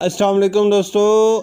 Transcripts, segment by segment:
السلام علیکم دوستو،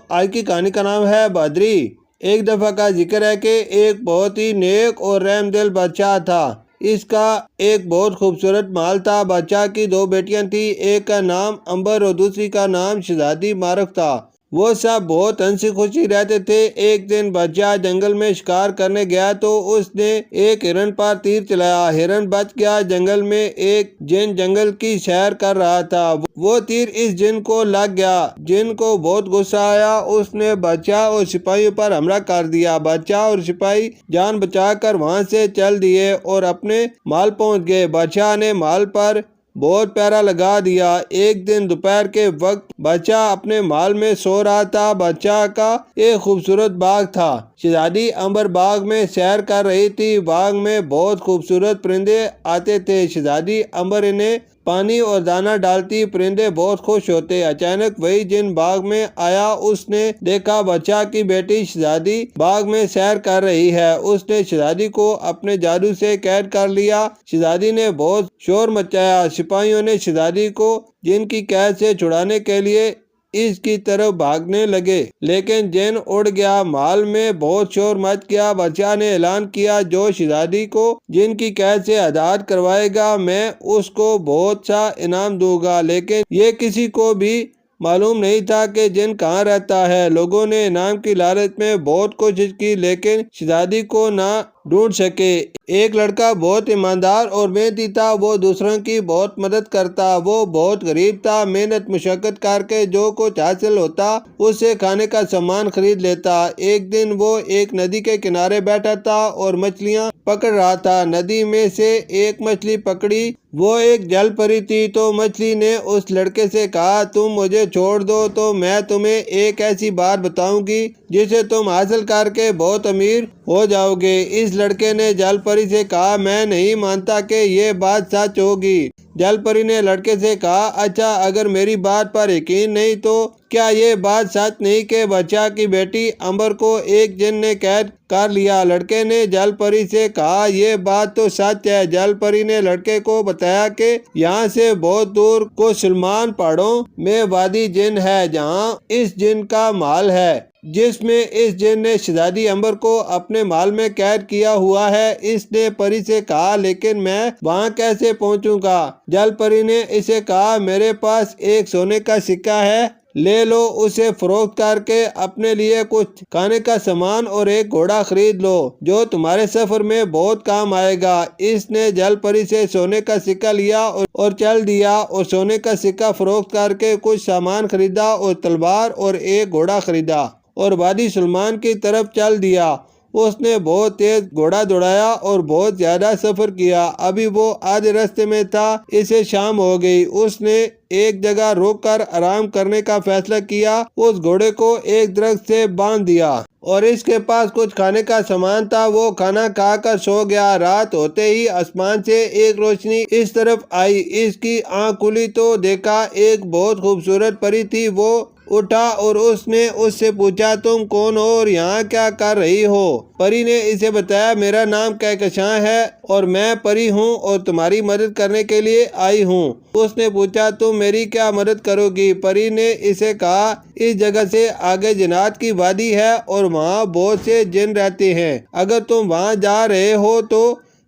آج کی کہانی کا نام ہے بدری۔ ایک دفعہ کا ذکر ہے کہ ایک بہت ہی نیک اور رحم دل بادشاہ تھا۔ اس کا ایک بہت خوبصورت محل تھا۔ بادشاہ کی دو بیٹیاں تھیں، ایک کا نام امبر اور دوسری کا نام شہزادی مارخ تھا۔ وہ سب بہت ہنسی خوشی رہتے تھے۔ ایک دن بادشاہ جنگل میں شکار کرنے گیا تو اس نے ایک ہرن پر تیر چلایا۔ ہرن بچ گیا۔ جنگل میں ایک جن جنگل کی سیر کر رہا تھا، وہ تیر اس جن کو لگ گیا۔ جن کو بہت غصہ آیا، اس نے بادشاہ اور سپاہیوں پر حملہ کر دیا۔ بادشاہ اور سپاہی جان بچا کر وہاں سے چل دیے اور اپنے محل پہنچ گئے۔ بادشاہ نے محل پر بہت پہرا لگا دیا۔ ایک دن دوپہر کے وقت بادشاہ اپنے محل میں سو رہا تھا۔ بادشاہ کا ایک خوبصورت باغ تھا۔ شہزادی امبر باغ میں سیر کر رہی تھی۔ باغ میں بہت خوبصورت پرندے آتے تھے۔ شہزادی امبر انہیں پانی اور دانہ ڈالتی، پرندے بہت خوش ہوتے۔ اچانک وہی جن باغ میں آیا۔ اس نے دیکھا بادشاہ کی بیٹی شہزادی باغ میں سیر کر رہی ہے۔ اس نے شہزادی کو اپنے جادو سے قید کر لیا۔ شہزادی نے بہت شور مچایا۔ سپاہیوں نے شہزادی کو جن کی قید سے چھڑانے کے لیے اس کی طرف بھاگنے لگے، لیکن جن اڑ گیا۔ محل میں بہت شور مچ گیا۔ بادشاہ نے اعلان کیا، جو شہزادی کو جن کی قید سے آزاد کروائے گا، میں اس کو بہت سا انعام دوں گا۔ لیکن یہ کسی کو بھی معلوم نہیں تھا کہ جن کہاں رہتا ہے۔ لوگوں نے انعام کی لالچ میں بہت کوشش کی، لیکن شہزادی کو نہ ڈھونڈ سکے۔ ایک لڑکا بہت ایماندار اور محنتی تھا۔ وہ دوسروں کی بہت مدد کرتا۔ وہ بہت غریب تھا۔ محنت مشقت کر کے جو کچھ حاصل ہوتا، اس سے کھانے کا سامان خرید لیتا۔ ایک دن وہ ایک ندی کے کنارے بیٹھا تھا اور مچھلیاں پکڑ رہا تھا۔ ندی میں سے ایک مچھلی پکڑی۔ وہ ایک جل پری تھی، تو مچھلی نے اس لڑکے سے کہا، تم مجھے چھوڑ دو تو میں تمہیں ایک ایسی بات بتاؤں گی جسے تم حاصل کر کے بہت امیر ہو جاؤ گے۔ اس لڑکے نے جل پری سے کہا، میں نہیں مانتا کہ یہ بات سچ ہوگی۔ جل پری نے لڑکے سے کہا، اچھا اگر میری بات پر یقین نہیں تو کیا یہ بات سچ نہیں کہ بادشاہ کی بیٹی امبر کو ایک جن نے قید کر لیا؟ لڑکے نے جل پری سے کہا، یہ بات تو سچ ہے۔ جل پری نے لڑکے کو بتایا کہ یہاں سے بہت دور کو سلمان پہاڑوں میں وادی جن ہے، جہاں اس جن کا محل ہے، جس میں اس جن نے شہزادی امبر کو اپنے محل میں قید کیا ہوا ہے۔ اس نے پری سے کہا، لیکن میں وہاں کیسے پہنچوں گا؟ جل پری نے اسے کہا، میرے پاس ایک سونے کا سکہ ہے، لے لو، اسے فروخت کر کے اپنے لیے کچھ کھانے کا سامان اور ایک گھوڑا خرید لو، جو تمہارے سفر میں بہت کام آئے گا۔ اس نے جل پری سے سونے کا سکہ لیا اور چل دیا، اور سونے کا سکہ فروخت کر کے کچھ سامان خریدا اور تلوار اور ایک گھوڑا خریدا اور وادی سلمان کی طرف چل دیا۔ اس نے بہت تیز گھوڑا دوڑایا اور بہت زیادہ سفر کیا۔ ابھی وہ آدھے راستے میں تھا، اسے شام ہو گئی۔ اس نے ایک جگہ روک کر آرام کرنے کا فیصلہ کیا۔ اس گھوڑے کو ایک درخت سے باندھ دیا اور اس کے پاس کچھ کھانے کا سامان تھا۔ وہ کھانا کھا کر سو گیا۔ رات ہوتے ہی آسمان سے ایک روشنی اس طرف آئی۔ اس کی آنکھ کھلی تو دیکھا ایک بہت خوبصورت پری تھی۔ وہ اٹھا اور اس نے اس سے پوچھا، تم کون ہو اور یہاں کیا کر رہی ہو؟ پری نے اسے بتایا، میرا نام کہکشاں ہے اور میں پری ہوں اور تمہاری مدد کرنے کے لیے آئی ہوں۔ اس نے پوچھا، تم میری کیا مدد کرو گی؟ پری نے اسے کہا، اس جگہ سے آگے جنات کی وادی ہے اور وہاں بہت سے جن رہتے ہیں۔ اگر تم وہاں جا رہے ہو تو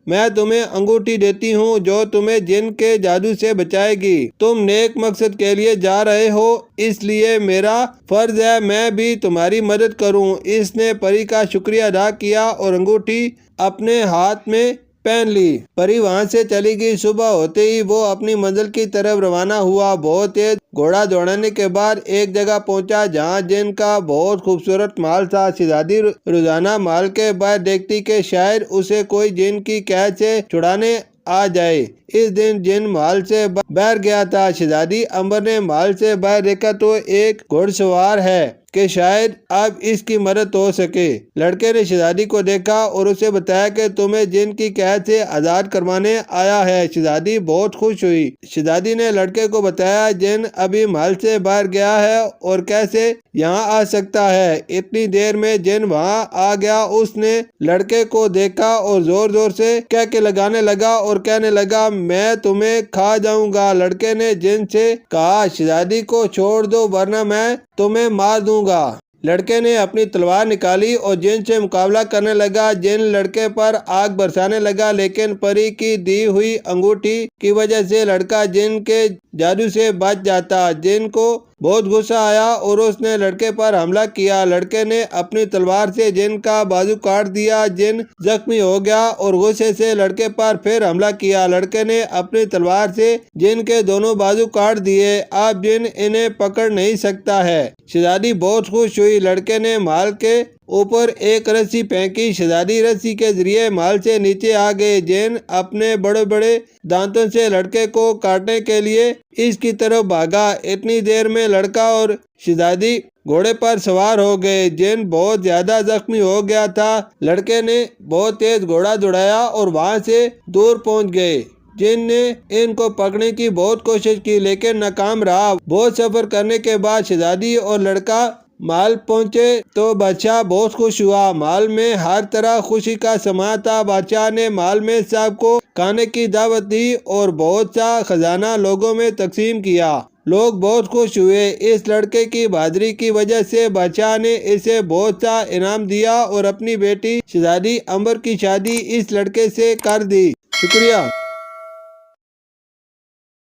میں تمہیں انگوٹھی دیتی ہوں جو تمہیں جن کے جادو سے بچائے گی۔ تم نیک مقصد کے لیے جا رہے ہو، اس لیے میرا فرض ہے میں بھی تمہاری مدد کروں۔ اس نے پری کا شکریہ ادا کیا اور انگوٹھی اپنے ہاتھ میں پہن لی۔ پری وہاں سے چلی گئی۔ صبح ہوتے ہی وہ اپنی منزل کی طرف روانہ ہوا۔ بہت تیز گھوڑا دوڑانے کے بعد ایک جگہ پہنچا جہاں جن کا بہت خوبصورت محل تھا۔ شہزادی روزانہ محل کے باہر دیکھتی کہ شاید اسے کوئی جن کی قید سے چھڑانے آ جائے۔ اس دن جن محل سے باہر گیا تھا۔ شہزادی امبر نے محل سے باہر دیکھا تو ایک گھوڑ سوار ہے کہ شاید اب اس کی مدد ہو سکے۔ لڑکے نے شہزادی کو دیکھا اور اسے بتایا کہ تمہیں جن کی قید سے آزاد کروانے آیا ہے۔ شہزادی بہت خوش ہوئی۔ شہزادی نے لڑکے کو بتایا جن ابھی محل سے باہر گیا ہے اور کیسے یہاں آ سکتا ہے۔ اتنی دیر میں جن وہاں آ گیا۔ اس نے لڑکے کو دیکھا اور زور زور سے کہکے لگانے لگا اور کہنے لگا میں تمہیں کھا جاؤں گا۔ لڑکے نے جن سے کہا شہزادی کو چھوڑ دو ورنہ میں تمہیں مار دوں گا۔ لڑکے نے اپنی تلوار نکالی اور جن سے مقابلہ کرنے لگا۔ جن لڑکے پر آگ برسانے لگا لیکن پری کی دی ہوئی انگوٹھی کی وجہ سے لڑکا جن کے جادو سے بچ جاتا۔ جن کو بہت غصہ آیا اور اس نے لڑکے پر حملہ کیا۔ لڑکے نے اپنی تلوار سے جن کا بازو کاٹ دیا۔ جن زخمی ہو گیا اور غصے سے لڑکے پر پھر حملہ کیا۔ لڑکے نے اپنی تلوار سے جن کے دونوں بازو کاٹ دیے۔ اب جن انہیں پکڑ نہیں سکتا ہے۔ شہزادی بہت خوش ہوئی۔ لڑکے نے محل کے اوپر ایک رسی پھینکی۔ شہزادی رسی کے ذریعے محل سے نیچے آ گئے۔ جن اپنے بڑے بڑے دانتوں سے لڑکے کو کاٹنے کے لیے اس کی طرف بھاگا۔ اتنی دیر میں لڑکا اور شہزادی گھوڑے پر سوار ہو گئے۔ جن بہت زیادہ زخمی ہو گیا تھا۔ لڑکے نے بہت تیز گھوڑا دوڑایا اور وہاں سے دور پہنچ گئے۔ جن نے ان کو پکڑنے کی بہت کوشش کی لیکن ناکام رہا۔ بہت سفر کرنے کے بعد شہزادی اور لڑکا محل پہنچے تو بادشاہ بہت خوش ہوا۔ محل میں ہر طرح خوشی کا سما تھا۔ بادشاہ نے محل میں سب کو کھانے کی دعوت دی اور بہت سا خزانہ لوگوں میں تقسیم کیا۔ لوگ بہت خوش ہوئے۔ اس لڑکے کی بہادری کی وجہ سے بادشاہ نے اسے بہت سا انعام دیا اور اپنی بیٹی شہزادی امبر کی شادی اس لڑکے سے کر دی۔ شکریہ۔